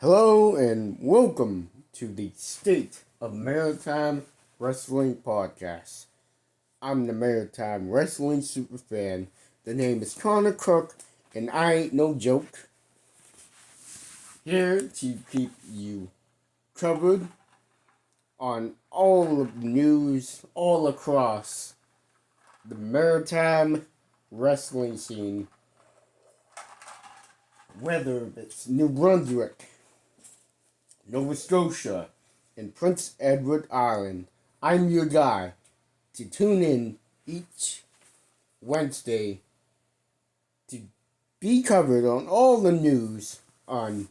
Hello and welcome to the State of Maritime Wrestling Podcast. I'm the Maritime Wrestling Superfan. The name is Connor Cook, and I ain't no joke. Here to keep you covered on all of the news all across the maritime wrestling scene, whether it's New Brunswick, Nova Scotia, and Prince Edward Island. I'm your guy to tune in each Wednesday to be covered on all the news on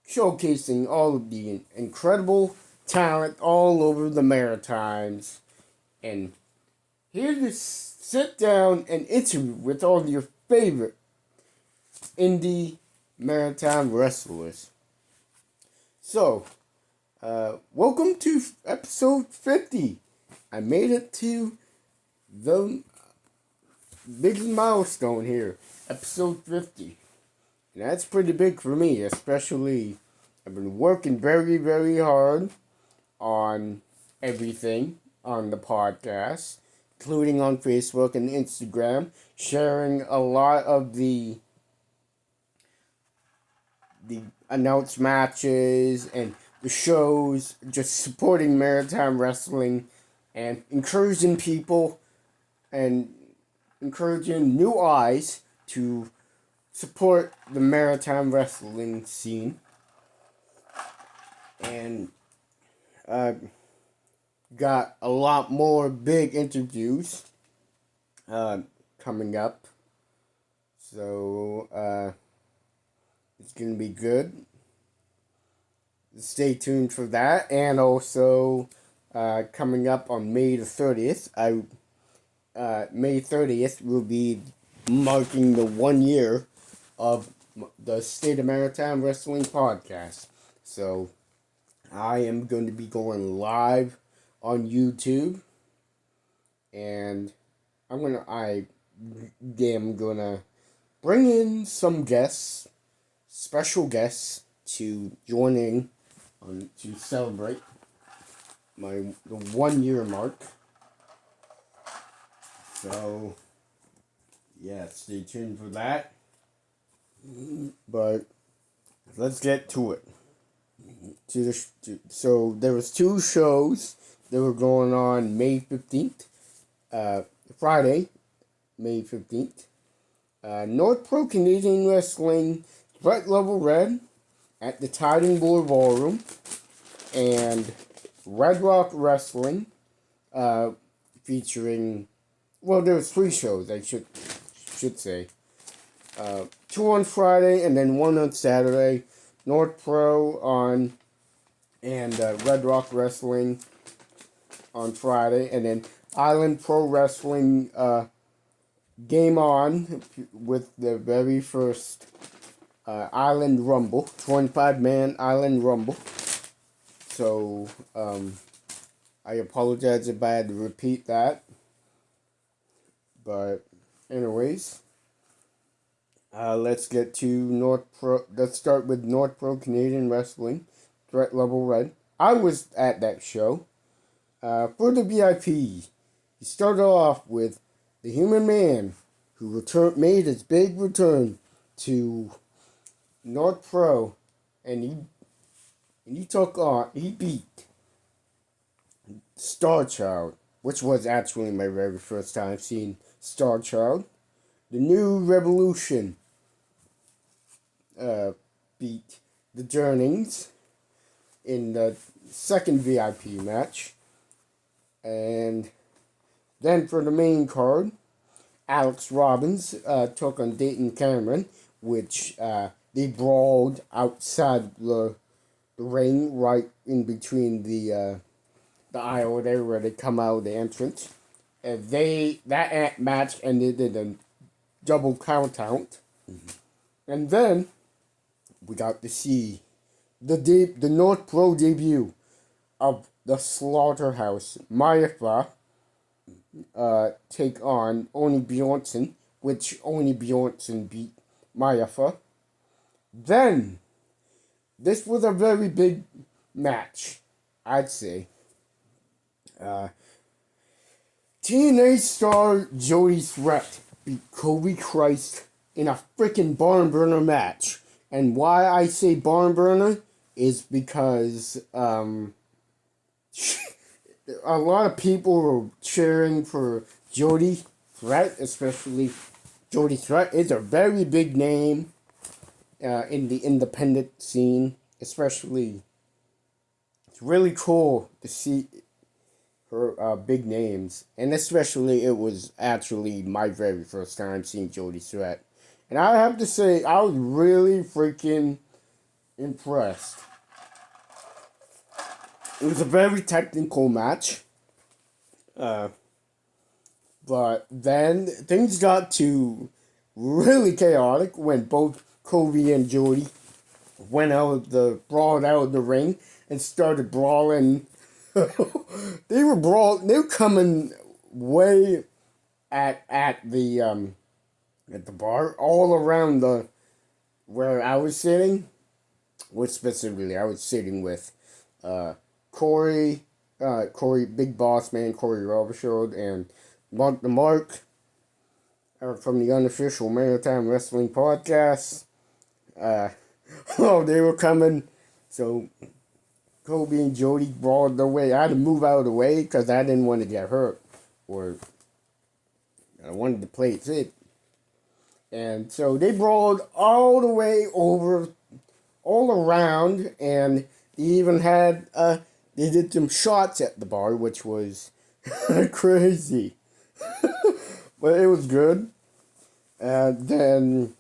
showcasing all of the incredible talent all over the Maritimes, and here to sit down and interview with all your favorite indie maritime wrestlers. So, welcome to episode 50. I made it to the big milestone here, episode 50. And that's pretty big for me, especially I've been working very, very hard on everything on the podcast, including on Facebook and Instagram, sharing a lot of the announced matches and the shows, just supporting maritime wrestling and encouraging people and encouraging new eyes to support the maritime wrestling scene. And got a lot more big interviews coming up. So it's going to be good. Stay tuned for that. And also coming up on May the 30th, May 30th will be marking the 1 year of the State of Maritime Wrestling Podcast. So I am going to be going live on YouTube, and I am gonna bring in some guests, special guests, to join in to celebrate the 1 year mark. So, yeah, stay tuned for that. But let's get to it. So there was two shows that were going on May 15th, Friday, May 15th. North Pro Canadian Wrestling, Threat Level Red at the Tiding Board Ballroom, and Red Rock Wrestling, featuring, well, there was three shows, I should say. Two on Friday and then one on Saturday. North Pro on and Red Rock Wrestling on Friday, and then Island Pro Wrestling Game On with the very first Island Rumble, 25-man Island Rumble. So I apologize if I had to repeat that, but anyways. Let's get to North Pro. Let's start with North Pro Canadian Wrestling, Threat Level Red. I was at that show. For the VIP, he started off with the Human Man, who made his big return to North Pro, and he beat Star Child, which was actually my very first time seeing Star Child. The New Revolution beat the Journeys in the second VIP match. And then for the main card, Alex Robbins took on Dayton Cameron, which they brawled outside the ring, right in between the aisle there where they come out of the entrance. And that match ended in a double count out. And then we got to see the North Pro debut of the Slaughterhouse Mayafa take on Oni Bjornsson, which Oni Bjornsson beat Mayafa. Then this was a very big match, I'd say. Uh, TNA star Jody Threat beat Kobe Christ in a freaking barn burner match. And why I say barn burner is because a lot of people were cheering for Jody Threat, especially Jody Threat is a very big name in the independent scene, especially. It's really cool to see her big names, and especially it was actually my very first time seeing Jody Threat. And I have to say, I was really freaking impressed. It was a very technical match. But then things got to really chaotic when both Kobe and Jody brawled out of the ring and started brawling. They were coming way at the bar, all around the where I was sitting. Which specifically I was sitting with Corey, Big Boss Man, Corey Robershard, and Mark the Mark from the unofficial Maritime Wrestling Podcast. They were coming, so Kobe and Jody brawled their way. I had to move out of the way because I didn't want to get hurt, or I wanted to play it safe. And so they brawled all the way over, all around, and they even had, they did some shots at the bar, which was crazy. But it was good. And then,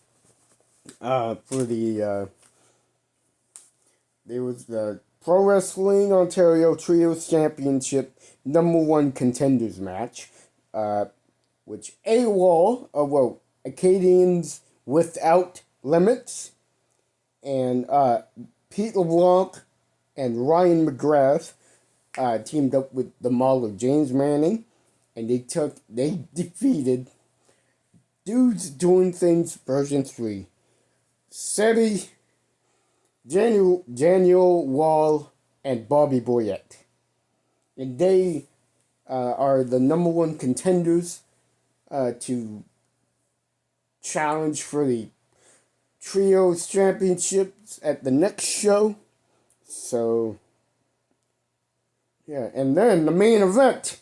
for the, there was the Pro Wrestling Ontario Trios Championship #1 contenders match, which Acadians Without Limits, and Pete LeBlanc and Ryan McGrath teamed up with the Mauler James Manning, and they defeated Dudes Doing Things version 3, Seti, Daniel Wall, and Bobby Boyette. And they are the #1 contenders to challenge for the Trios Championships at the next show. So, yeah. And then the main event,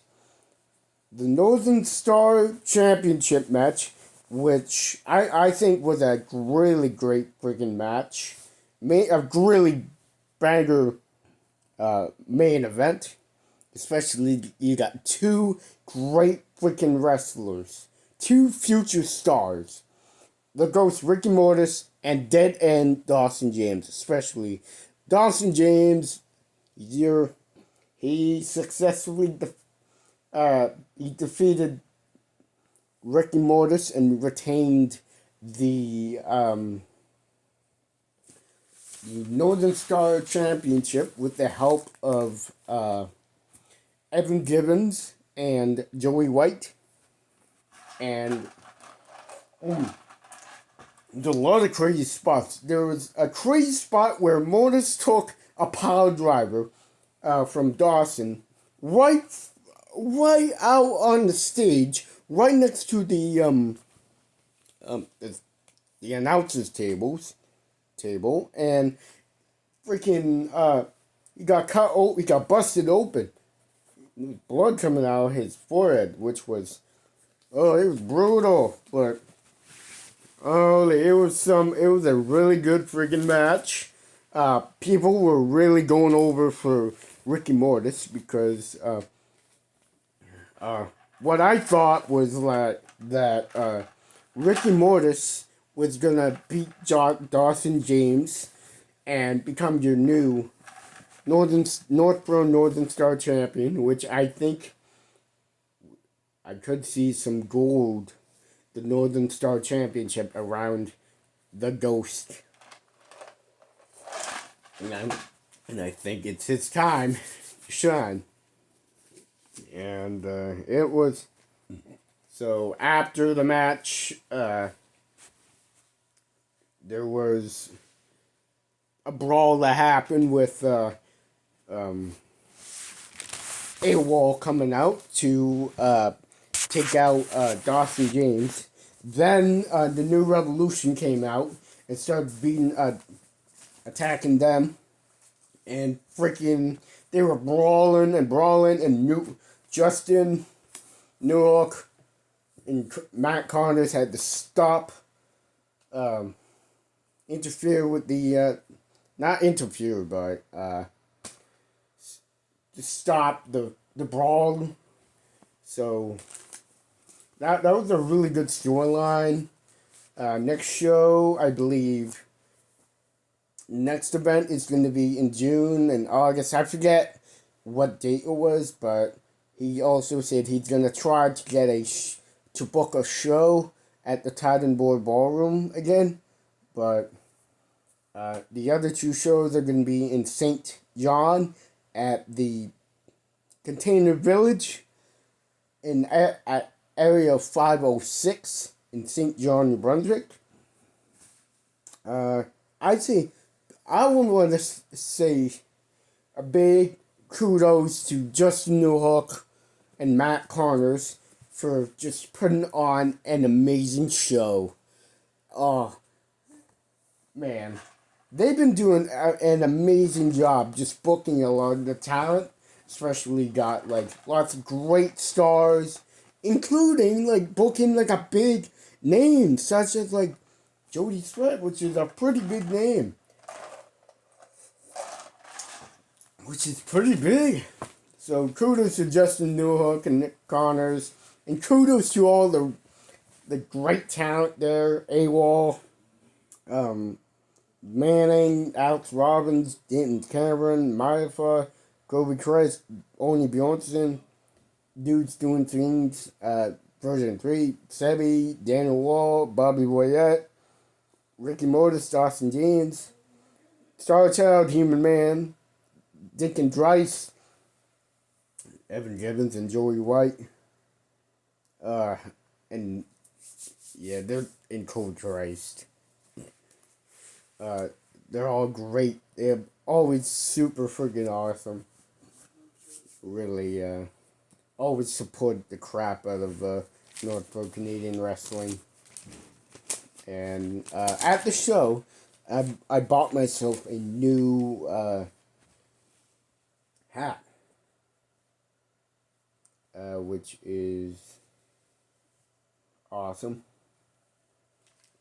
the Northern Star Championship match, which I think was a really great freaking match. A really banger main event. Especially, you got two great freaking wrestlers. Two future stars. The Ghost Ricky Mortis and Dead End Dawson James. Especially Dawson James, he successfully he defeated Ricky Mortis and retained the Northern Star Championship with the help of Evan Gibbons and Joey White. And there's a lot of crazy spots. There was a crazy spot where Mortis took a pile driver from Dawson right out on the stage, right next to the announcers table, and freaking he got busted open. Blood coming out of his forehead, which was, it was brutal, but it was a really good freaking match. People were really going over for Ricky Mortis because what I thought was like that Ricky Mortis was gonna beat Dawson James and become your new Northborough Star champion, which I think I could see some gold, the Northern Star Championship around the Ghost. And I think it's his time to shine. And it was. So after the match, there was a brawl that happened with AWOL coming out to take out Dawson James. Then the New Revolution came out and started attacking them, and freaking they were brawling and Justin Newhook and Matt Connors had to stop, interfere with the not interfere, but to stop the brawl. So that was a really good storyline. Next show, I believe. Next event is going to be in June and August. I forget what date it was, but he also said he's going to try to get to book a show at the Titan Board Ballroom again. But the other two shows are going to be in St. John at the Container Village at Area 506 in St. John, New Brunswick. I'd say I would want to say a big kudos to Justin Newhook and Matt Connors for just putting on an amazing show. Oh, man. They've been doing an amazing job just booking a lot of the talent. Especially got like lots of great stars, including like booking like a big name such as like Jody Sweat, which is a pretty big name. Which is pretty big. So kudos to Justin Newhook and Nick Connors. And kudos to all the great talent there. AWOL, Manning, Alex Robbins, Denton Cameron, Marifa, Kobe Christ, Oni Bjornsson, Dudes Doing Things, Version 3, Sebi, Daniel Wall, Bobby Boyette, Ricky Mortis, Dawson James, Star Child, Human Man, Dick and Drice, Evan Gibbons and Joey White. And yeah, they're in Cold Christ. They're all great. They're always super freaking awesome. Really, always support the crap out of North Pro Canadian wrestling. And at the show, I bought myself a new hat, which is awesome.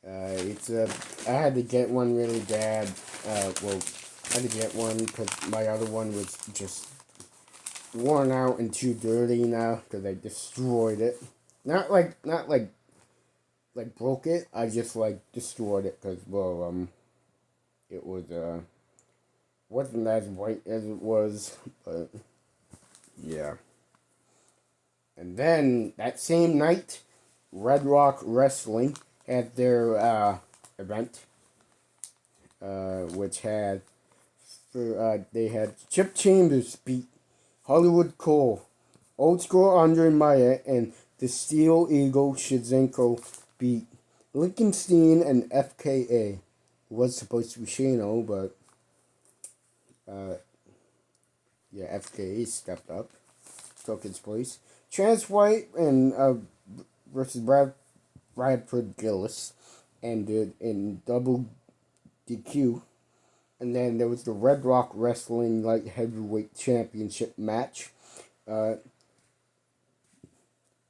I had to get one really bad. I had to get one because my other one was just worn out and too dirty now because I destroyed it. Not like broke it. I just like destroyed it because it was wasn't as white as it was, but yeah. And then that same night, Red Rock Wrestling had their event, which had they had Chip Chambers beat Hollywood Cole, Old School Andre Maya, and the Steel Eagle Shizenko beat Lichtenstein and FKA. It was supposed to be Shano, but yeah, FKA stepped up, took his place. Chance White and versus Bradford Gillis ended in double DQ. And then there was the Red Rock Wrestling Light Heavyweight Championship match. A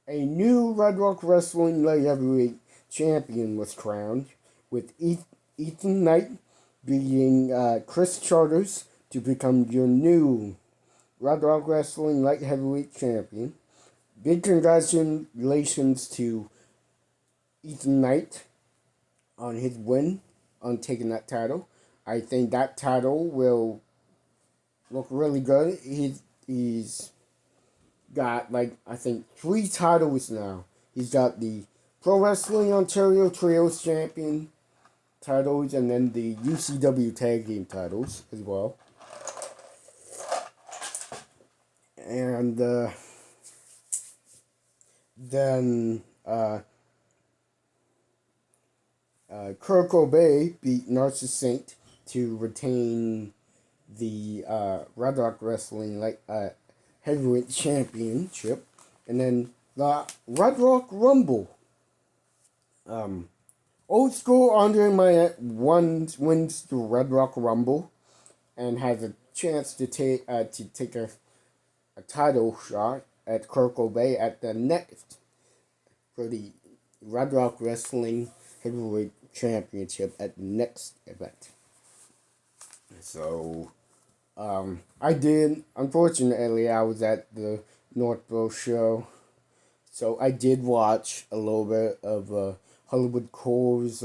new Red Rock Wrestling Light Heavyweight Champion was crowned, with Ethan Knight beating Chris Charters to become your new Red Rock Wrestling Light Heavyweight Champion. Big congratulations to Ethan Knight on his win on taking that title. I think that title will look really good. He's got I think 3 titles now. He's got the Pro Wrestling Ontario Trios Champion titles and then the UCW Tag Team titles as well. And then Kurt Cobain beat Narcissus Saint to retain the Red Rock Wrestling heavyweight championship, and then the Red Rock Rumble. Old School Andre Mayette wins the Red Rock Rumble and has a chance to take a title shot at Kirkle Bay at the next for the Red Rock Wrestling Heavyweight Championship at the next event. So, unfortunately, I was at the Northville show, so I did watch a little bit of Hollywood Cole's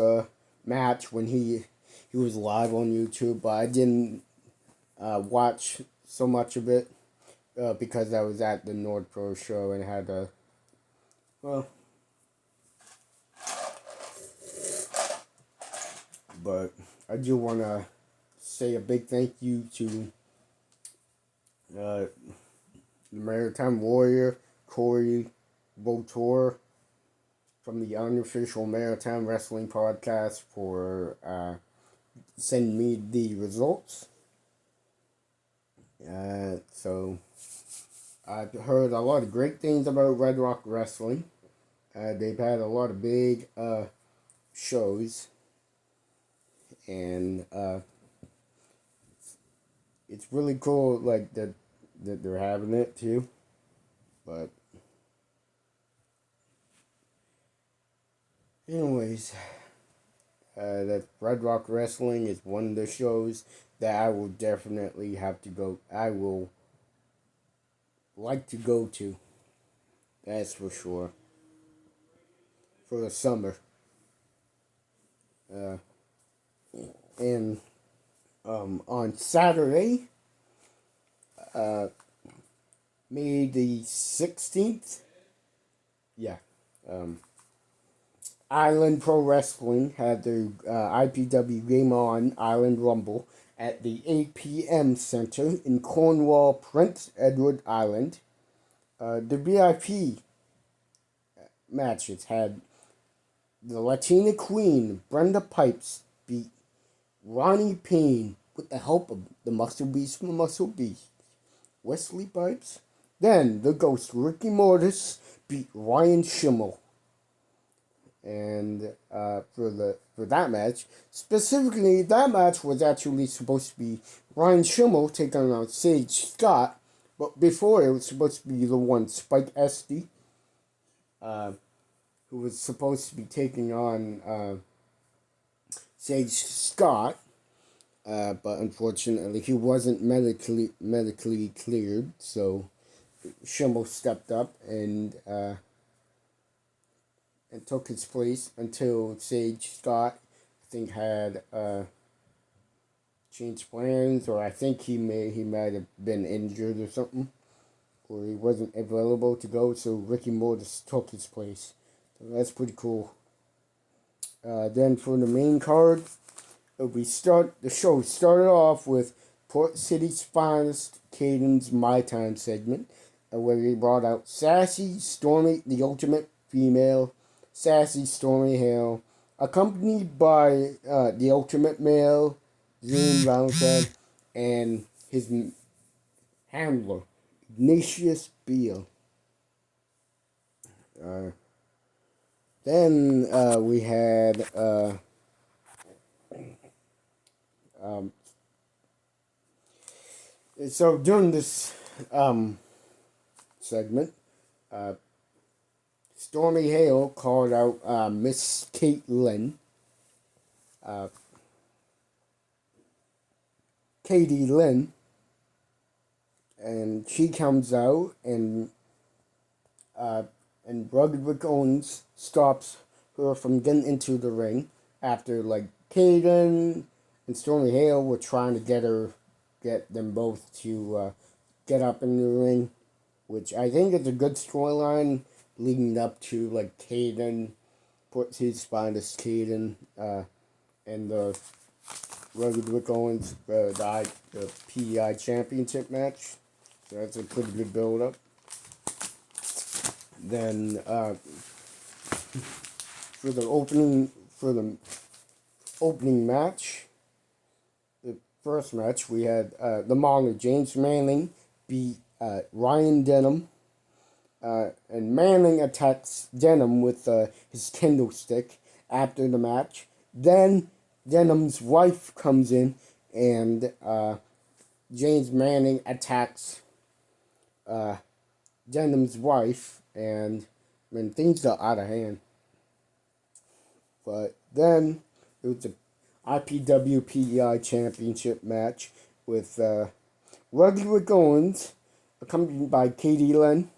match when he was live on YouTube, but I didn't watch so much of it because I was at the Northville show and had a, well, but I do want to say a big thank you to the Maritime Warrior, Corey Votor, from the Unofficial Maritime Wrestling Podcast for sending me the results. So I've heard a lot of great things about Red Rock Wrestling. They've had a lot of big shows, and it's really cool, like that they're having it too. But anyways, that Red Rock Wrestling is one of the shows that I will definitely have to go. I will like to go to. That's for sure. For the summer. And on Saturday, May the 16th, yeah, Island Pro Wrestling had their IPW Game On Island Rumble at the 8 p.m. Center in Cornwall, Prince Edward Island. The VIP matches had the Latina Queen, Brenda Pipes, beat Ronnie Payne with the help of the Muscle Beast from the Muscle Beast, Wesley Pipes. Then the Ghost, Ricky Mortis, beat Ryan Schimmel. And for that match, specifically, that match was actually supposed to be Ryan Schimmel taking on Sage Scott, but before it was supposed to be the one Spike Esty, who was supposed to be taking on Sage Scott, but unfortunately he wasn't medically cleared, so Schimmel stepped up and took his place until Sage Scott, I think, had changed plans, or I think he might have been injured or something, or he wasn't available to go, so Ricky Mortis took his place. So that's pretty cool. Then for the main card, the show started off with Port City's finest, Caden's My Time segment, where he brought out Sassy Stormy, the ultimate female, Sassy Stormy Hale, accompanied by the ultimate male, Zane Roundhead, and his handler, Ignatius Beale. Then we had so during this segment, Stormy Hale called out Miss Caitlin, Katie Lynn, and she comes out and Rugged Rick Owens stops her from getting into the ring after, like, Kaden and Stormy Hale were trying to get them both to get up in the ring, which I think is a good storyline leading up to, like, Kaden puts his spine as Kaden and the Rugged Rick Owens the PEI championship match. So that's a pretty good build up. Then for the opening match, first match, we had the Mauler, James Manning, beat Ryan Denham. And Manning attacks Denham with his kendo stick after the match. Then Denham's wife comes in, and James Manning attacks Denham's wife, and things are out of hand. But then it was the IPWPEI Championship match with Ruderick Owens, accompanied by Katie Lynn.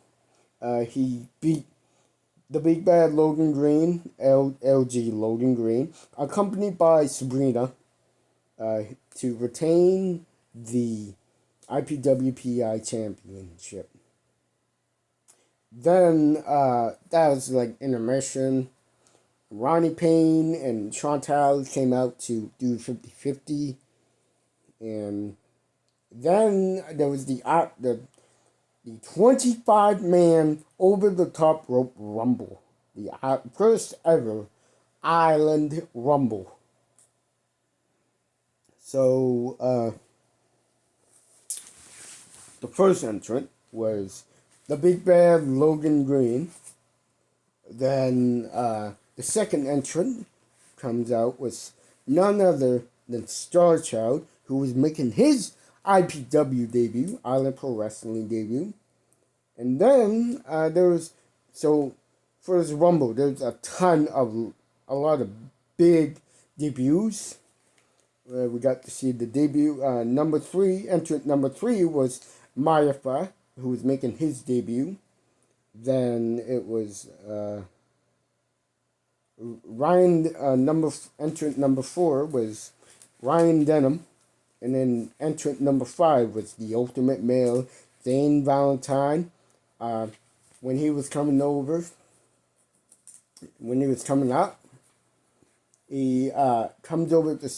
He beat the Big Bad Logan Green, LG Logan Green, accompanied by Sabrina, to retain the IPWPI Championship. Then that was like intermission. Ronnie Payne and Chantal came out to do 50-50. And then there was the 25-man over-the-top rope rumble. The first ever Island Rumble. So, the first entrant was the Big Bad Logan Green. Then, the second entrant comes out was none other than Star Child, who was making his IPW debut, Island Pro Wrestling debut. And then for this Rumble, there's a lot of big debuts. We got to see the debut. Entrant number 3 was Mayafa, who was making his debut. Then it was entrant number 4 was Ryan Denham. And then entrant number 5 was the Ultimate Male, Zane Valentine. When he was coming up, he comes over to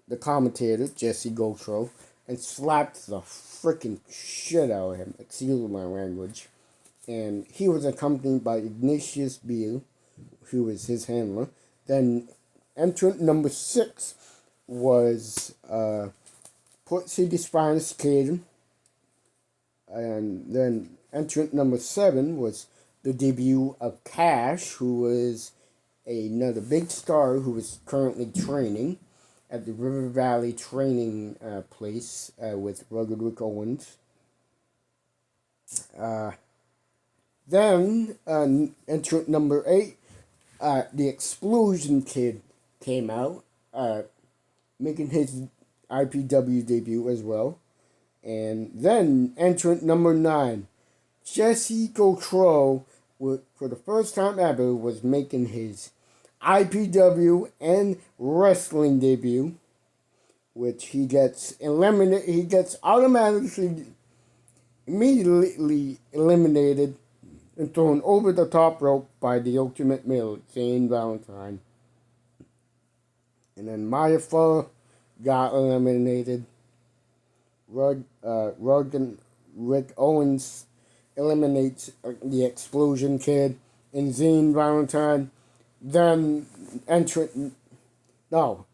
the commentator, Jesse Gotro, and slaps the freaking shit out of him. Excuse my language. And he was accompanied by Ignatius Beale, who was his handler. Then entrant number 6 was Port City's finest Caden. And then entrant number 7 was the debut of Cash, who was another big star who is currently training at the River Valley training place with Rugged Rick Owens. Then entrant number 8, the Explosion Kid came out, making his IPW debut as well. And then entrant number 9, Jesse Gautreau, for the first time ever, was making his IPW and wrestling debut, which he gets eliminated. He gets immediately eliminated and thrown over the top rope by the Ultimate Male, Zane Valentine. And then Mayafa got eliminated. And Rick Owens eliminates the Explosion Kid and Zane Valentine. Then entrant number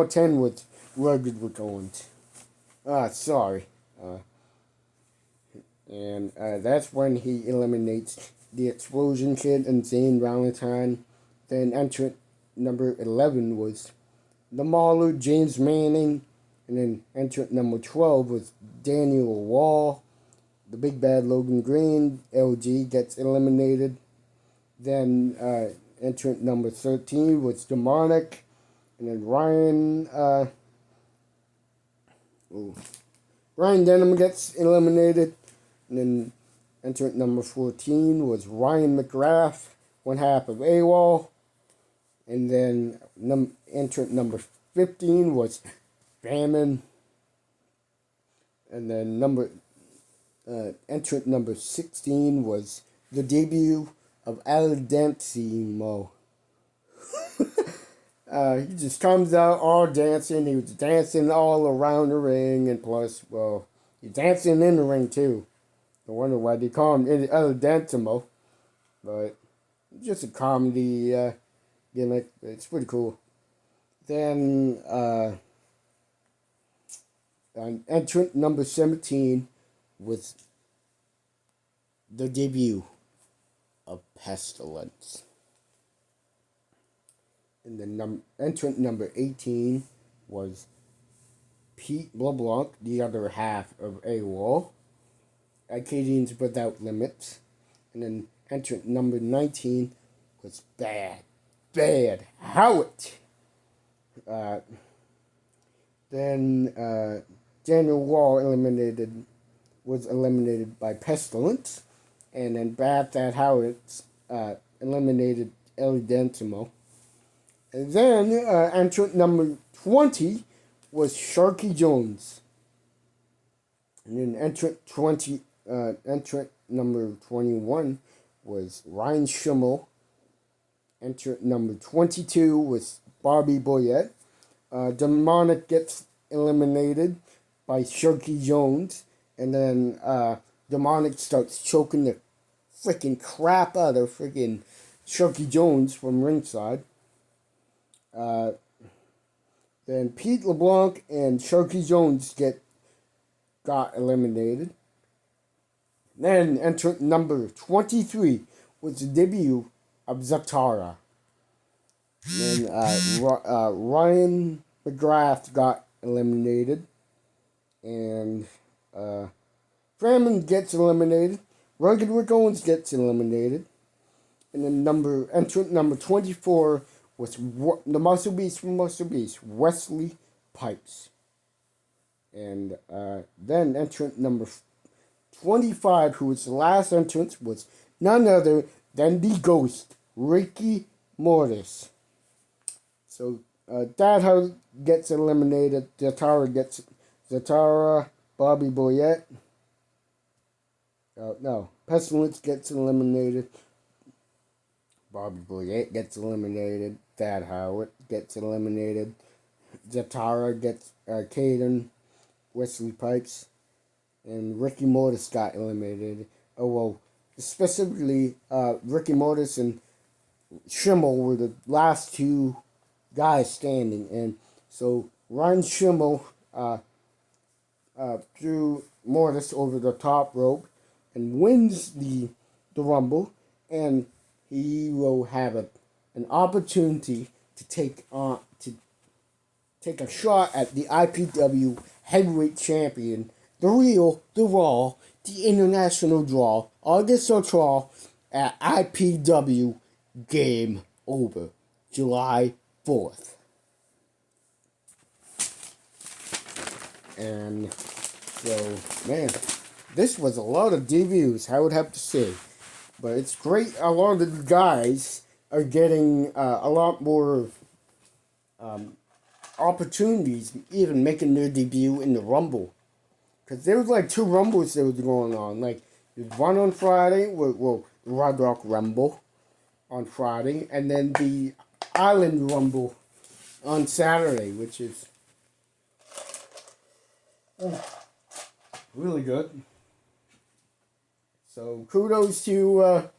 10 was Rugged Rick Owens. Sorry. And that's when he eliminates the Explosion Kid and Zane Valentine. Then entrant number 11 was the Mauler, James Manning. And then entrant number 12 was Daniel Wall. The Big Bad Logan Green, LG, gets eliminated. Then entrant number 13 was Demonic. And then Ryan Denham gets eliminated. And then entrant number 14 was Ryan McGrath, one half of AWOL. And then entrant number 15 was Famine. And then entrant number 16 was the debut of El Dancimo. He just comes out all dancing. He was dancing all around the ring, and plus, well, he's dancing in the ring too. I wonder why they call him El Dancimo. But just a comedy gimmick. It's pretty cool. Then entrant number 17 was the debut of Pestilence. And the entrant number 18 was Pete LeBlanc, the other half of AWOL, Acadians Without Limits. And then entrant number 19 was Bad Howard. Then Daniel Wall was eliminated by Pestilence. And then Bad Howard eliminated El Dentimo. And then entrant number 20 was Sharky Jones. And then entrant number 21 was Ryan Schimmel. Entrant number 22 was Bobby Boyette. Demonic gets eliminated by Sharky Jones. And then Demonic starts choking the freaking crap out of freaking Sharky Jones from ringside. Then Pete LeBlanc and Sharky Jones got eliminated. Then entrant number 23 was the debut of Zatara. Then Ryan McGrath got eliminated. And Framan gets eliminated. Rugged Rick Owens gets eliminated. And then entrant number 24 was the Muscle Beast from Muscle Beast, Wesley Pipes. And then entrant number 25, who was the last entrance, was none other than the Ghost, Ricky Mortis. So Dadhouse gets eliminated. Zatara, Bobby Boyette. No, Pestilence gets eliminated. Bobby Boyette gets eliminated. Thad Howard gets eliminated. Zatara gets Caden, Wesley Pipes, and Ricky Mortis got eliminated. Oh, well, specifically, Ricky Mortis and Schimmel were the last two guys standing. And so Ryan Schimmel threw Mortis over the top rope and wins the Rumble. And he will have an opportunity to take a shot at the IPW Heavyweight Champion, the real, the raw, the international draw, August Draw at IPW Game Over, July 4th. And so, man, this was a lot of debuts, I would have to say. But it's great. A lot of the guys are getting a lot more opportunities, even making their debut in the Rumble. Because there was like 2 Rumbles that was going on. Like, there's one on Friday, the Red Rock Rumble on Friday, and then the Island Rumble on Saturday, which is really good. So kudos to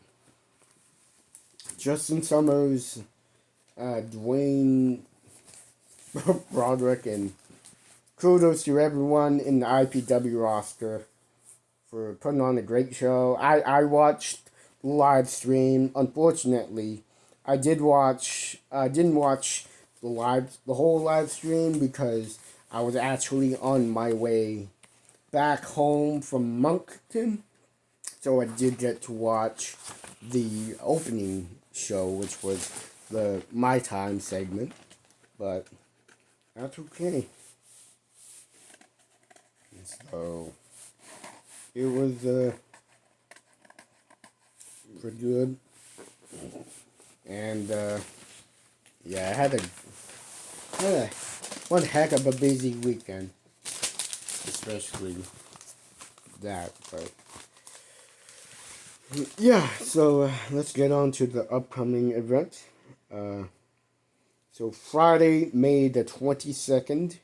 Justin Summers, Dwayne Broderick, and kudos to everyone in the IPW roster for putting on a great show. I watched the live stream. Unfortunately, I didn't watch the whole live stream because I was actually on my way back home from Moncton. So I did get to watch the opening show, which was the My Time segment, but that's okay. So it was pretty good, and yeah, I had one heck of a busy weekend, especially that, but. Yeah, so let's get on to the upcoming event. So Friday, May the 22nd,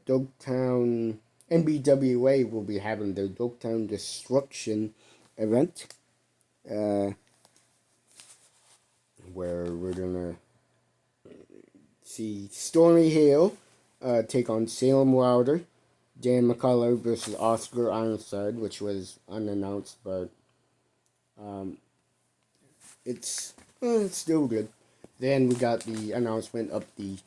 Dogtown NBWA will be having their Dogtown Destruction event. where we're gonna see Stormy Hill take on Salem Wilder, Dan McCullough versus Oscar Ironside, which was unannounced, but um, it's still good. Then we got the announcement of the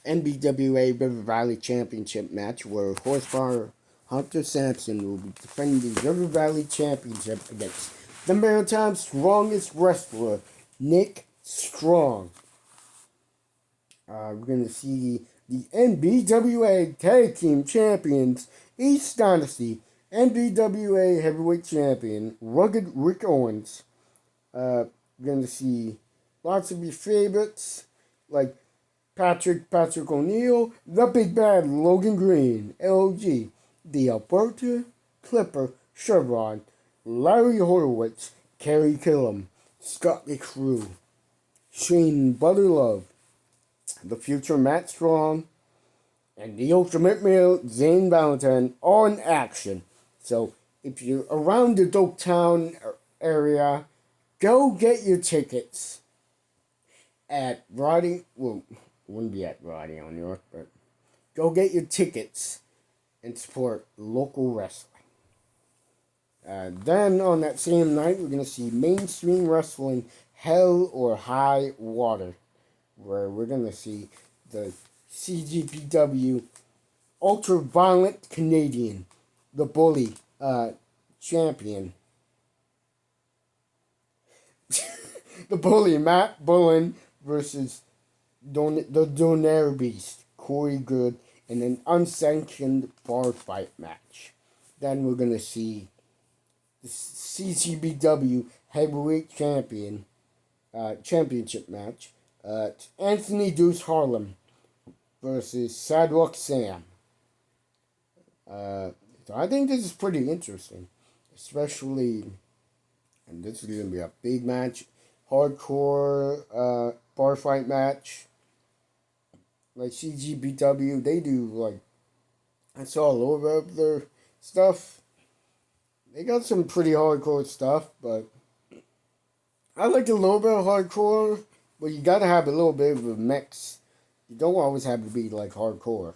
NBWA River Valley Championship match, where Horsepower Hunter Sampson will be defending the River Valley Championship against the Maritime's strongest wrestler, Nick Strong. We're going to see the NBWA Tag Team Champions, East Dynasty, NBWA Heavyweight Champion, Rugged Rick Owens. We're going to see lots of your favorites, like Patrick O'Neal, the Big Bad Logan Green, LG, the Alberta Clipper Chevron, Larry Horowitz, Kerry Killam, Scott McCrew, Shane Butterlove, the future Matt Strong, and the Ultimate Male Zane Valentine all in action. So if you're around the Doketown area, go get your tickets at Roddy. Well, it wouldn't be at Roddy on New York, but go get your tickets and support local wrestling. Then on that same night, we're going to see Mainstream Wrestling Hell or High Water, where we're going to see the CGPW Ultra Violent Canadian, the Bully champion. The Bully, Matt Bullen versus the Donaire Beast, Corey Good, in an unsanctioned bar fight match. Then we're going to see the CCBW Heavyweight Champion Championship match. Anthony Deuce Harlem versus Sidewalk Sam. So I think this is pretty interesting, especially, and this is going to be a big match, hardcore bar fight match. Like CGBW, they do, like, I saw a little bit of their stuff. They got some pretty hardcore stuff, but I like a little bit of hardcore, but you gotta have a little bit of a mix. You don't always have to be, like, hardcore.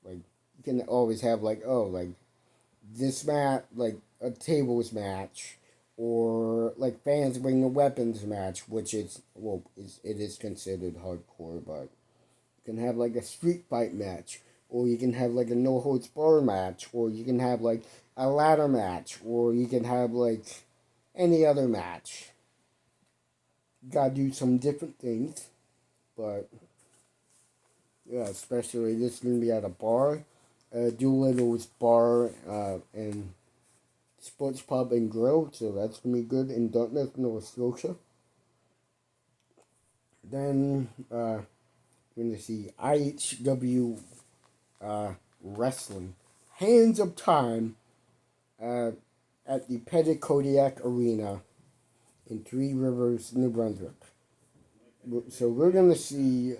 Like, you can always have, like, this match, like, a tables match, or, like, fans bring the weapons match, which is, it is considered hardcore, but you can have, like, a street fight match, or you can have, like, a no-holds-bar match, or you can have, like, a ladder match, or you can have, like, any other match. You gotta do some different things, but, yeah, especially this is gonna be at a bar, Doolittle's Bar, and Sports Pub and Grill, so that's gonna be good in Dartmouth, Nova Scotia. Then, we're going to see IHW Wrestling Hands of Time at the Petitcodiac Arena in Three Rivers, New Brunswick. So we're going to see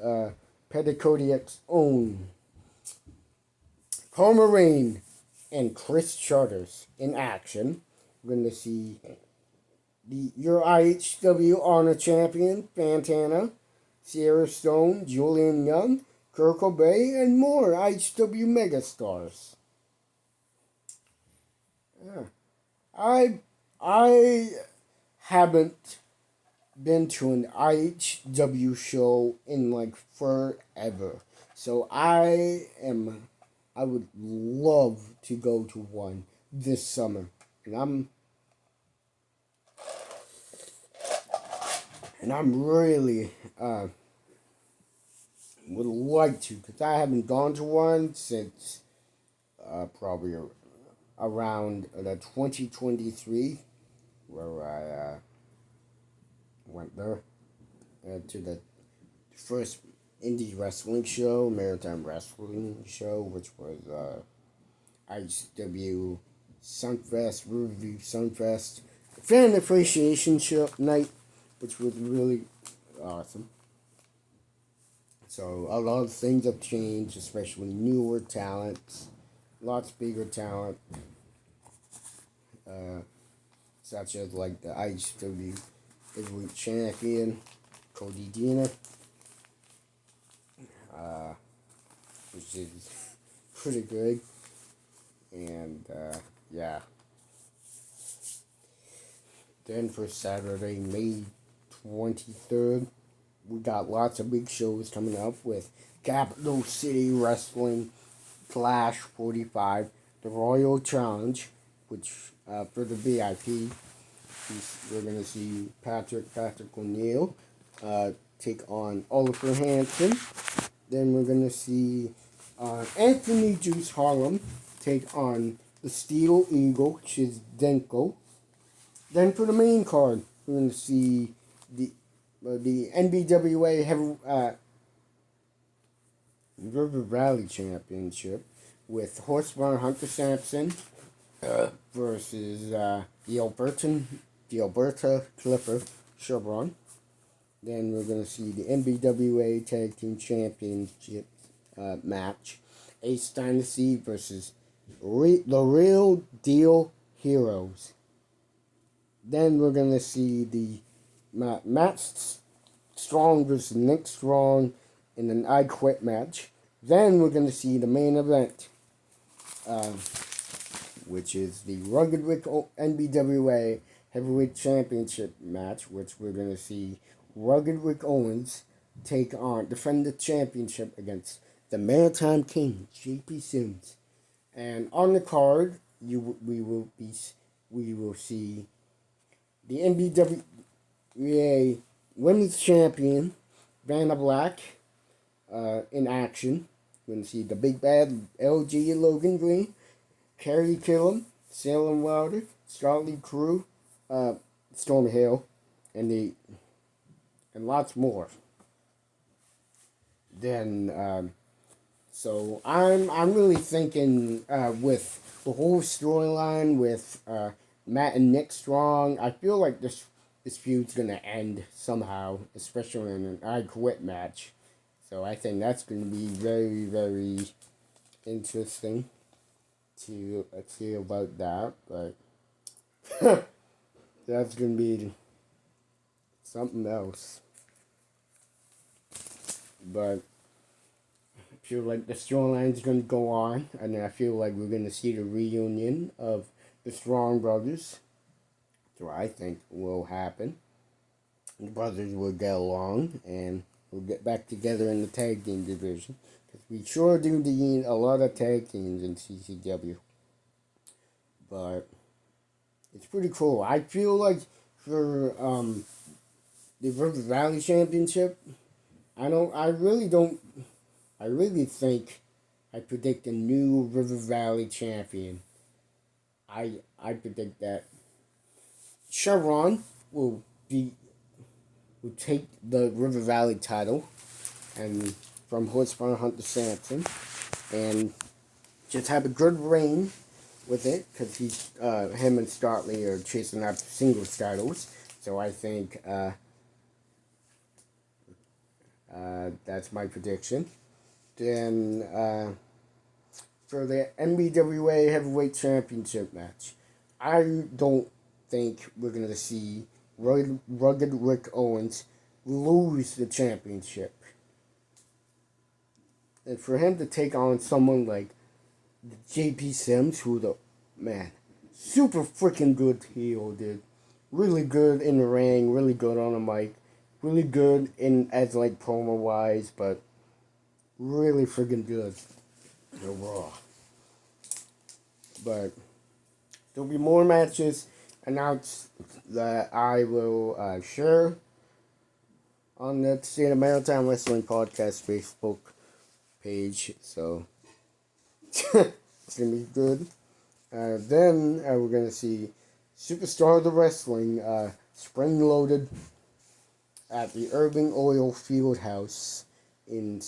Petitcodiac's own Palmer Rain and Chris Charters in action. We're going to see your IHW Honor Champion, Fantana, Sierra Stone, Julian Young, Kurt Cobain, and more IHW megastars. Yeah. I haven't been to an IHW show in like forever. So I would love to go to one this summer. And I'm really would like to, because I haven't gone to one since probably around the 2023, where I went there to the first indie wrestling show, Maritime Wrestling Show, which was IHW Sunfest, Riverview Sunfest, Fan Appreciation Show Night, which was really awesome. So a lot of things have changed, especially newer talents, lots bigger talent, such as like the IHW Heavyweight Champion, Cody Deaner, which is pretty good. And yeah. Then for Saturday, May 23rd, we got lots of big shows coming up with Capital City Wrestling, Clash 45, the Royal Challenge, which for the VIP, we're going to see Patrick O'Neal take on Oliver Hansen. Then we're going to see Anthony Juice Harlem take on the Steel Eagle, Chizdenko. Then for the main card, we're going to see the NBWA River Valley Championship with Horseman Hunter Sampson versus the Alberta Clipper Chevron. Then we're going to see the NBWA Tag Team Championship match, Ace Dynasty versus the Real Deal Heroes. Then we're going to see the Matt Strong versus Nick Strong in an I Quit match. Then we're going to see the main event, which is the Rugged Rick NBWA Heavyweight Championship match, which we're going to see Rugged Rick Owens defend the championship against the Maritime King, JP Sims. And on the card, we will see the NBWA Women's Champion, Vanna Black, in action. We're going to see the Big Bad LG Logan Green, Carrie Killam, Salem Wilder, Charlie Crew, Storm Hill, and lots more. Then, so I'm really thinking with the whole storyline with Matt and Nick Strong, I feel like this feud's gonna end somehow, especially in an I Quit match. So I think that's gonna be very, very interesting to see about that. But that's gonna be something else. But I feel like the storyline's gonna go on, and I feel like we're gonna see the reunion of the Strong brothers. So I think will happen. The brothers will get along, and we'll get back together in the tag team division. Because we sure do need a lot of tag teams in CCW. But it's pretty cool. I feel like for the River Valley Championship, I really think I predict a new River Valley champion. I predict that Chevron will take the River Valley title and from Horseman Hunter Sampson and just have a good reign with it, because him and Startley are chasing after singles titles. So I think that's my prediction. Then for the NBWA Heavyweight Championship match, I don't think we're going to see Rugged Rick Owens lose the championship. And for him to take on someone like JP Sims, super freaking good heel, dude. Really good in the ring, really good on the mic, really good as promo wise, but really freaking good in Raw. But there'll be more matches announced that I will share on the State of Maritime Wrestling Podcast Facebook page. So it's gonna be good. Then we're gonna see Superstar of the Wrestling spring loaded at the Irving Oil Fieldhouse in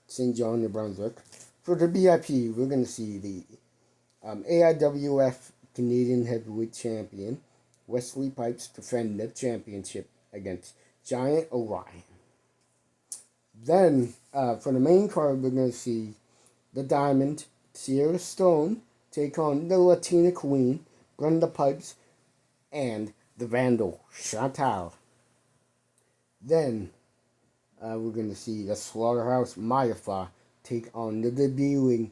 St. John, New Brunswick. For the VIP, we're gonna see the AIWF Canadian Heavyweight Champion Wesley Pipes defend the championship against Giant Orion. Then for the main card, we're gonna see the Diamond Sierra Stone take on the Latina Queen Brenda Pipes and the Vandal Chantal. Then we're gonna see the Slaughterhouse Maiafa take on the debuting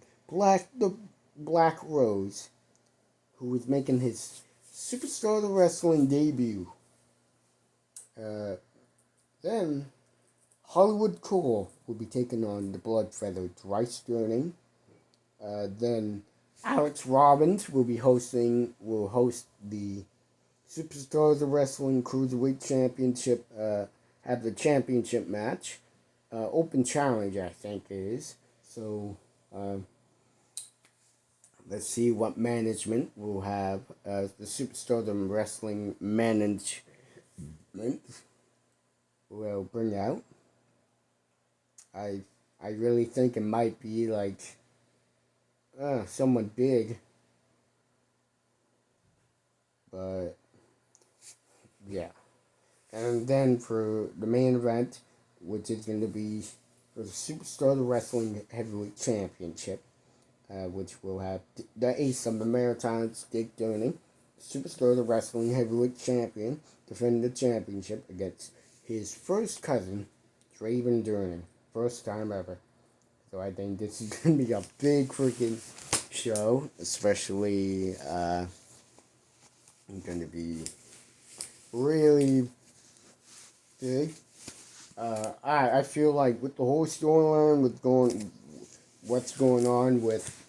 Black Rose, who is making his Superstar of the Wrestling debut. Uh, then Hollywood Cool will be taking on the Blood Feather Dry Sterling. Then Alex Robbins will host the Superstars of Wrestling Cruiserweight Championship. Have the championship match, open challenge, I think it is. So let's see what management will have. The Superstars of Wrestling management will bring out. I I really think it might be like someone big, but yeah. And then for the main event, which is going to be for the Superstar Wrestling Heavyweight Championship, which will have the ace of the Maritime, Dick Durning, Superstar Wrestling Heavyweight Champion, defending the championship against his first cousin, Draven Durning. First time ever. So I think this is going to be a big freaking show, especially going to be really big. I feel like with the whole storyline, what's going on with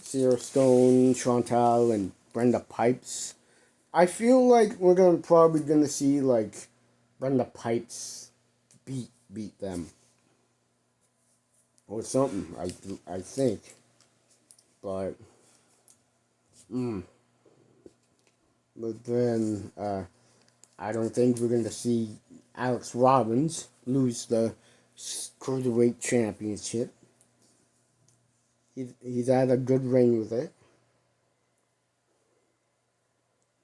Sarah Stone, Chantal, and Brenda Pipes, I feel like we're probably gonna see like Brenda Pipes beat them or something. I think, but but then I don't think we're gonna see Alex Robbins lose the Cruiserweight Championship. He's had a good reign with it.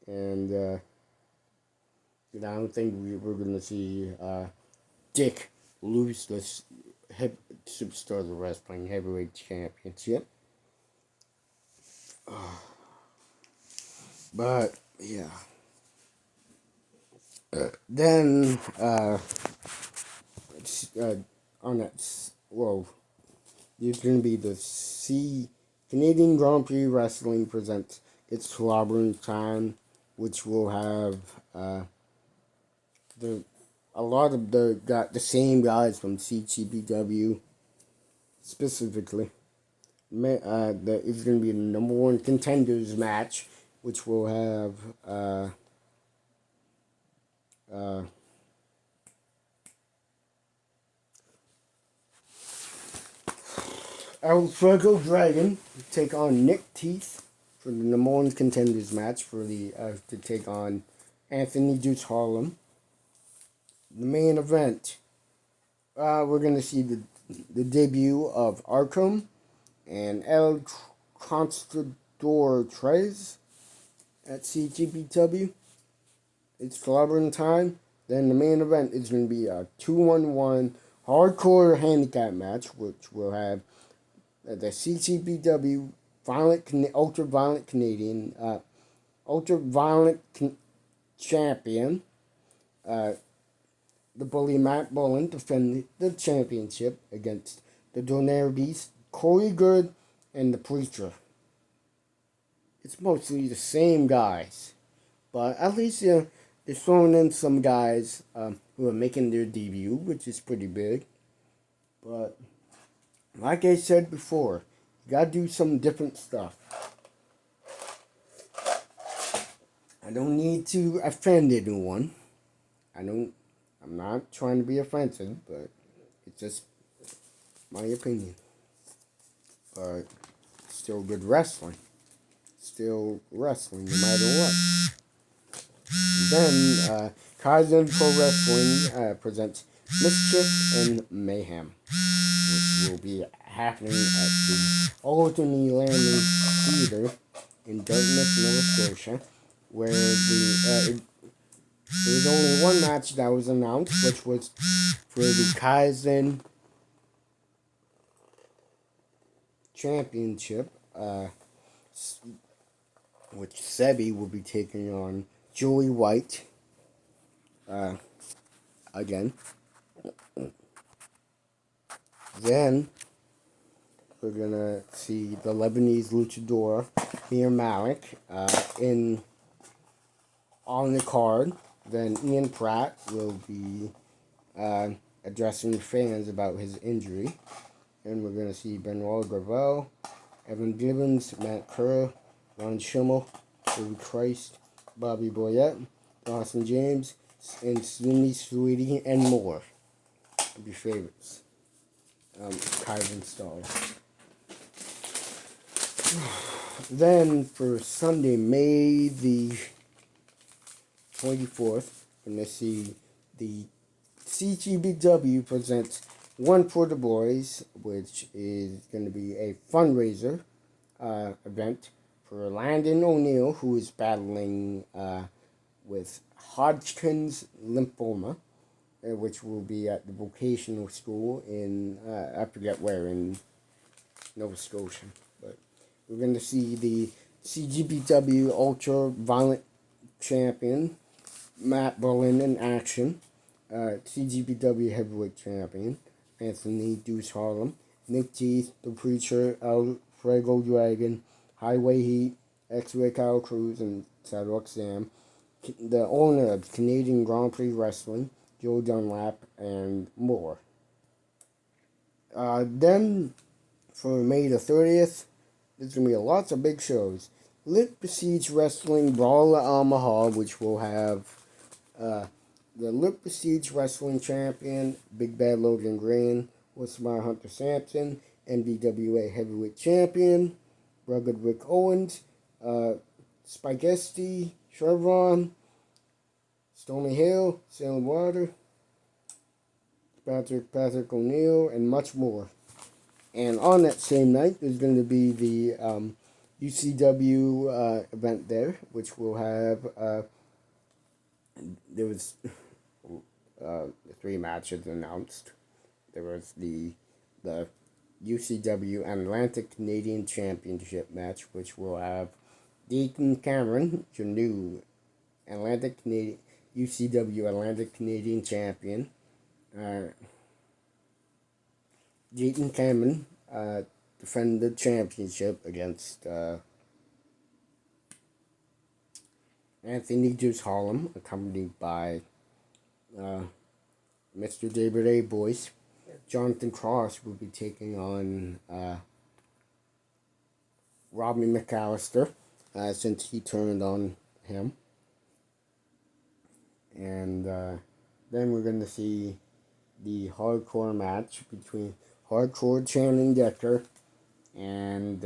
And I don't think we're going to see Dick lose this Superstar of the Wrestling Heavyweight Championship. But, yeah. Then, on that, well, there's going to be the Canadian Grand Prix Wrestling presents its Clobbering Time, which will have a lot of the same guys from CCPW specifically. It's going to be the number one contenders match, which will have El Fuego Dragon take on Nick Teeth for the number one contenders match for the to take on Anthony Deuce Harlem. The main event, we're going to see the debut of Arkham and El Constador Trez at CGPW. It's clobbering time. Then the main event is going to be a 2-on-1 hardcore handicap match, which will have the CCPW ultra-violent Canadian, ultra-violent champion, the bully Matt Bullen, defend the championship against the Donaire Beast, Corey Good, and the Preacher. It's mostly the same guys, but at least they're throwing in some guys who are making their debut, which is pretty big. But like I said before, you gotta do some different stuff. I don't need to offend anyone. I'm not trying to be offensive, but it's just my opinion. But still good wrestling. Still wrestling no matter what. Then Kaizen Pro Wrestling presents Mischief and Mayhem, which will be happening at the Albany Landing Theater in Dartmouth, Nova Scotia, where there was only one match that was announced, which was for the Kaizen Championship, which Sebi will be taking on Joey White. again. Then we're gonna see the Lebanese luchador Mir Malik in on the card. Then Ian Pratt will be uh, addressing fans about his injury. And we're gonna see Benoit Gravel, Evan Gibbons, Matt Kerr, Ron Schimmel, Toby Christ, Bobby Boyette, Dawson James, and Sydney Sweetie, and more. Your favorites. Kyvan Star. Then for Sunday, May the 24th, we're going to see the CGBW presents One for the Boys, which is going to be a fundraiser event for Landon O'Neill, who is battling with Hodgkin's lymphoma, which will be at the vocational school in, I forget where, in Nova Scotia. But we're going to see the CGBW Ultra Violent Champion, Matt Berlin, in action. CGBW Heavyweight Champion, Anthony Deuce Harlem, Nick Teeth, The Preacher, El Fuego Dragon, Highway Heat, X-Ray Kyle Cruz, and Sadrock Sam. The owner of Canadian Grand Prix Wrestling, Joe Dunlap, and more. Then, for May the 30th, there's going to be lots of big shows. Lit Besiege Wrestling Brawl at Omaha, which will have the Lit Besiege Wrestling Champion, Big Bad Logan Green, Westmar Hunter Sampson, NBWA Heavyweight Champion, Rugged Rick Owens, Spike Esty, Chevron, Stormy Hill, Salem Water, Patrick O'Neill, and much more. And on that same night, there's going to be the UCW event there, which will have there was 3 matches announced. There was the UCW Atlantic Canadian Championship match, which will have Deacon Cameron, your new UCW Atlantic Canadian Champion. Deacon Cameron defended the championship against Anthony Deuce Harlem, accompanied by Mr. David A. Boyce. Jonathan Cross will be taking on Robbie McAllister, since he turned on him. And then we're going to see the hardcore match between Hardcore Channing Decker and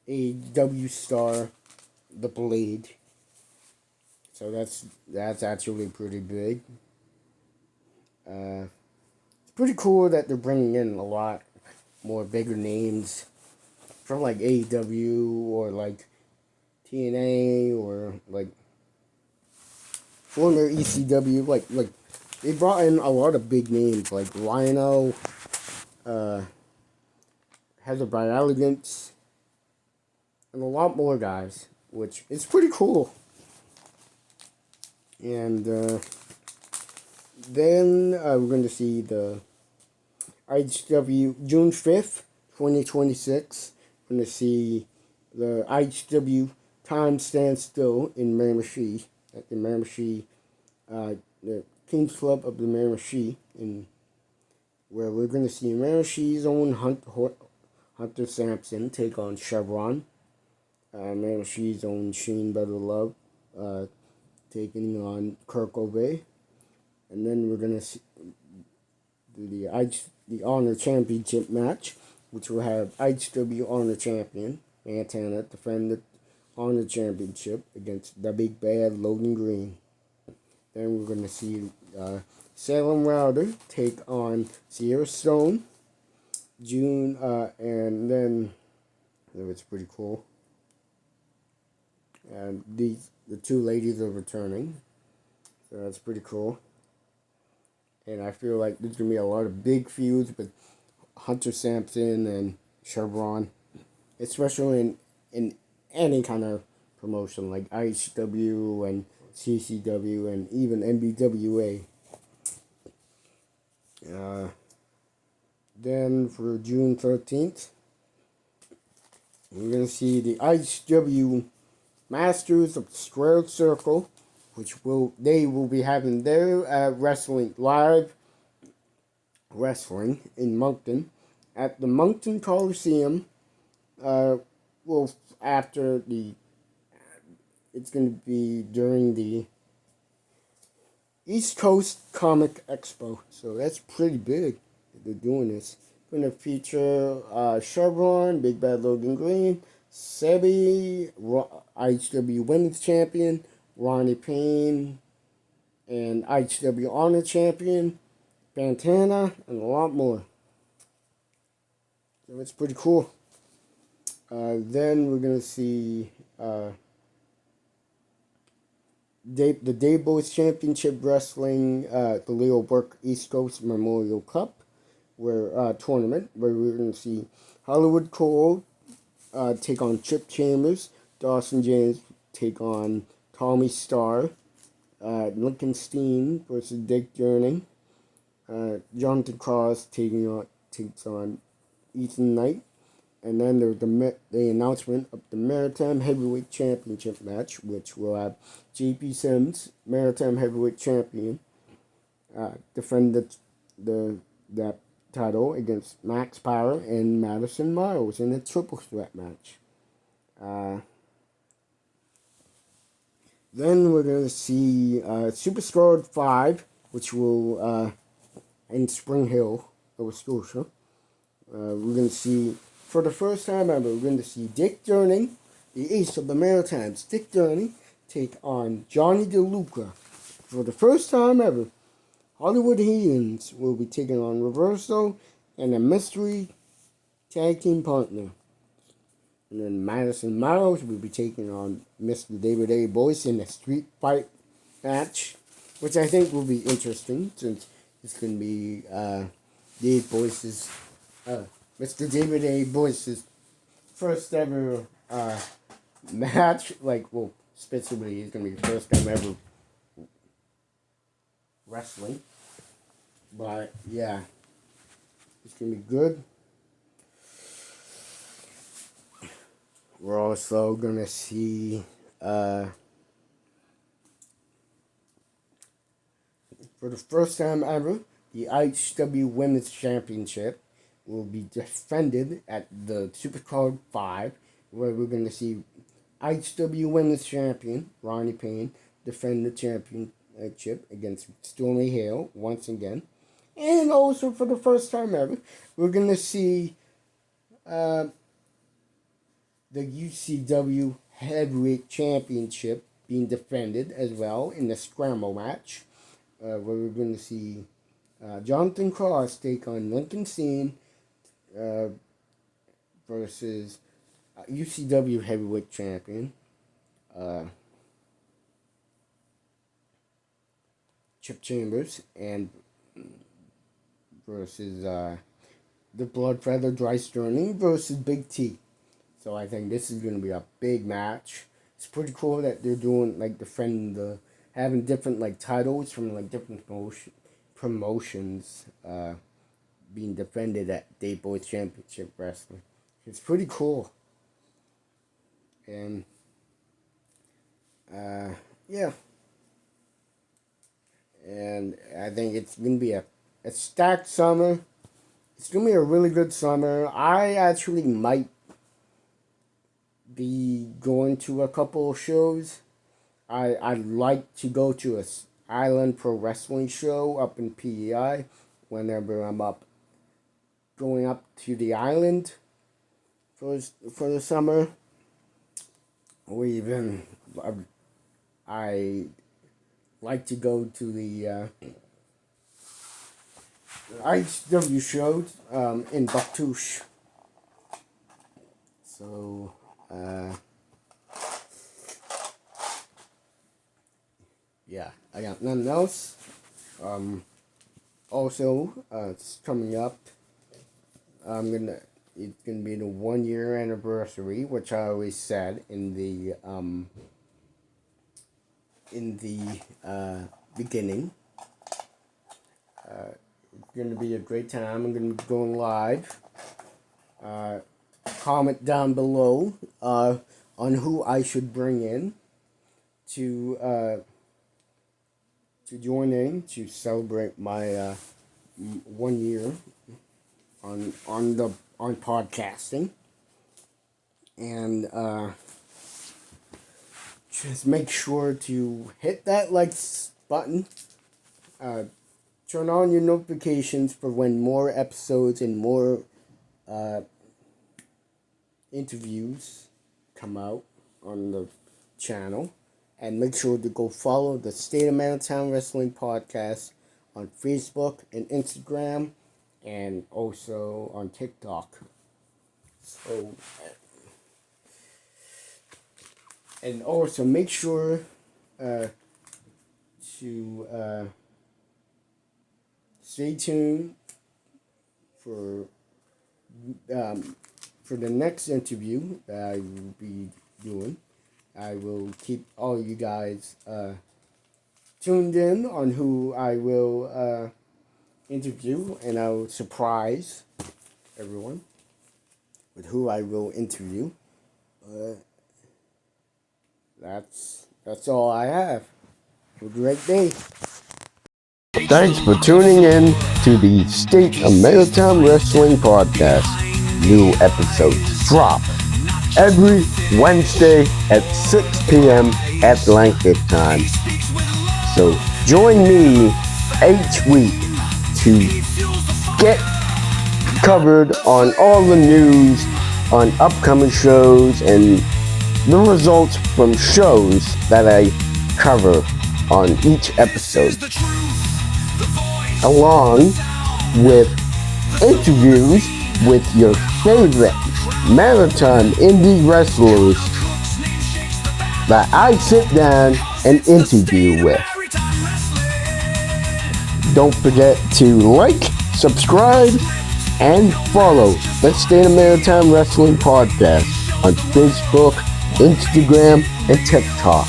AEW star The Blade. So that's actually pretty big. It's pretty cool that they're bringing in a lot more bigger names from like AEW or like TNA or like former ECW. Like they brought in a lot of big names like Lionel, Heather by Elegance, and a lot more guys, which is pretty cool. And then we're going to see the IHW June 5th, 2026. We're going to see the IHW Time Stands Still in Miramichi, at the Miramichi, the King's Club of the Miramichi, where we're going to see Miramichi's own Hunter Sampson take on Chevron. Miramichi's own Shane Better Love taking on Kirk Obey. And then we're going to do the Honor Championship match, which will have IHW Honor Champion Montana defend the Honor Championship against the Big Bad Logan Green. Then we're going to see Salem Router take on Sierra Stone. And then it was pretty cool. And the 2 ladies are returning, so that's pretty cool. And I feel like there's going to be a lot of big feuds with Hunter Sampson and Chevron, especially in any kind of promotion like IHW and CCW and even NBWA. Then for June 13th, we're going to see the IHW Masters of Squared Circle, which they will be having their wrestling live wrestling in Moncton at the Moncton Coliseum. Well, after it's going to be during the East Coast Comic Expo, so that's pretty big that they're doing this. Going to feature Chevron, Big Bad Logan Green, Sebi, IHW Women's Champion, Ronnie Payne, and IHW Honor Champion, Fantana, and a lot more. So it's pretty cool. Then we're going to see the Day Boys Championship Wrestling, the Leo Burke East Coast Memorial Cup tournament, where we're going to see Hollywood Cole take on Chip Chambers, Dawson James take on Tommy Starr, Lincoln Steen versus Dick Jerning, Jonathan Cross takes on Ethan Knight, and then there's the announcement of the Maritime Heavyweight Championship match, which will have JP Sims, Maritime Heavyweight Champion, defend that title against Max Power and Madison Miles in a triple threat match. Then we're going to see Super Squad 5, which will in Spring Hill, Nova Scotia. We're going to see, for the first time ever, we're going to see Dick Jerning, the ace of the Maritimes, Dick Jerning, take on Johnny DeLuca. For the first time ever, Hollywood Heathens will be taking on Reverso and a mystery tag team partner. And then Madison Miles will be taking on Mr. David A. Boyce in a street fight match, which I think will be interesting since it's going to be Dave Boyce's, Mr. David A. Boyce's first ever match. Specifically, it's going to be the first time ever wrestling. But yeah, it's going to be good. We're also going to see, for the first time ever, the IHW Women's Championship will be defended at the Supercard 5, where we're going to see IHW Women's Champion, Ronnie Payne, defend the championship against Stormy Hale once again. And also, for the first time ever, we're going to see the UCW Heavyweight Championship being defended as well in the Scramble match, where we're going to see Jonathan Cross take on Lincoln Steen versus UCW Heavyweight Champion Chip Chambers, and versus the Blood Feather Dry Sterling versus Big T. So I think this is going to be a big match. It's pretty cool that they're doing, having different, titles from, different promotions being defended at Day Boys Championship Wrestling. It's pretty cool. And, yeah. And I think it's going to be a stacked summer. It's going to be a really good summer. I actually might be going to a couple of shows. I'd like to go to a Island Pro Wrestling show up in PEI whenever I'm going up to the island for the summer. Or even I like to go to the IHW shows in Bactouche. So yeah, I got nothing else. Also, it's coming up. I'm gonna it's going to be the 1 year anniversary, which I always said in the beginning. It's going to be a great time. I'm going to be going live. Comment down below on who I should bring in to join in to celebrate my 1 year on podcasting, and just make sure to hit that like button. Turn on your notifications for when more episodes and more interviews come out on the channel. And make sure to go follow the State of Maritime Wrestling Podcast on Facebook and Instagram, and also on TikTok. So, and also make sure to stay tuned for the next interview that I will be doing. I will keep all you guys tuned in on who I will interview, and I'll surprise everyone with who I will interview. That's all I have. Have a great day. Thanks for tuning in to the State of Maritime Wrestling Podcast. New episodes drop every Wednesday at 6 p.m. Atlantic time. So join me each week to get covered on all the news on upcoming shows and the results from shows that I cover on each episode, along with interviews with your favorite Maritime indie wrestlers that I sit down and interview with. Don't forget to like, subscribe, and follow the State of Maritime Wrestling Podcast on Facebook, Instagram, and TikTok.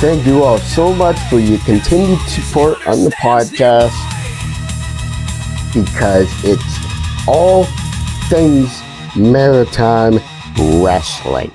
Thank you all so much for your continued support on the podcast, because it's all things maritime wrestling.